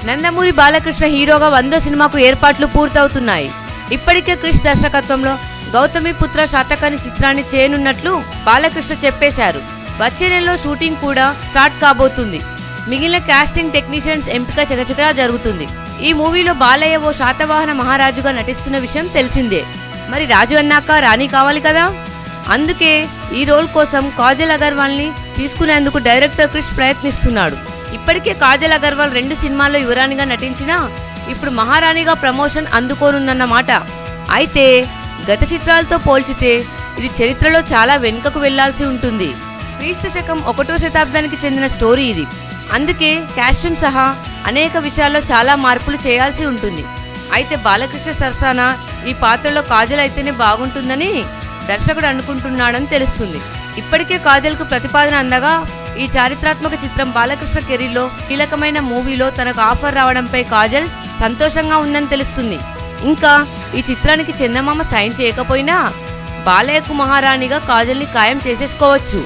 నందమూరి బాలకృష్ణ హీరోగా 100వ సినిమాకు ఏర్పాట్లు పూర్తవుతున్నాయి. ఇప్పటికే క్రిష్ దర్శకత్వంలో గౌతమి పుత్ర శాతకర్ణి చిత్రాన్ని చేయనున్నట్లు బాలకృష్ణ చెప్పేశారు. వచ్చే నెలలో షూటింగ్ కూడా స్టార్ట్ కాబోతుంది. మిగిలిన కాస్టింగ్ టెక్నీషియన్స్ ఎంపిక చకచకా జరుగుతుంది. ఈ మూవీలో బాలయ్య ఓ శాతవాహన మహారాజుగా నటిస్తున్న విషయం తెలిసిందే. మరి రాజు అన్నాక రాణి కావాలి కదా, అందుకే ఈ రోల్ కోసం కాజల్ అగర్వాల్ ని తీసుకునేందుకు డైరెక్టర్ క్రిష్ ప్రయత్నిస్తున్నాడు. ఇప్పటికే కాజల్ అగర్వాల్ 2 సినిమాల్లో యువరాణిగా నటించినా ఇప్పుడు మహారాణిగా ప్రమోషన్ అందుకోనుందన్నమాట. అయితే గత చిత్రాలతో పోల్చితే ఇది చరిత్రలో చాలా వెనుకకు వెళ్లాల్సి ఉంటుంది. క్రీస్తు శకం 1వ శతాబ్దానికి చెందిన స్టోరీ ఇది. అందుకే కాస్ట్యూమ్ సహా అనేక విషయాల్లో చాలా మార్పులు చేయాల్సి ఉంటుంది. అయితే బాలకృష్ణ సరసన ఈ పాత్రలో కాజల్ అయితేనే బాగుంటుందని దర్శకుడు అనుకుంటున్నాడని తెలుస్తుంది. ఇప్పటికే కాజల్కు ప్రతిపాదన అందగా ఈ చారిత్రాత్మక చిత్రం బాలకృష్ణ కెరీర్లో కీలకమైన మూవీలో తనకు ఆఫర్ రావడంపై కాజల్ సంతోషంగా ఉందని తెలుస్తుంది. ఇంకా ఈ చిత్రానికి చందమామ సైన్ చేయకపోయినా బాలయ్యకు మహారాణిగా కాజల్ని ఖాయం చేసేసుకోవచ్చు.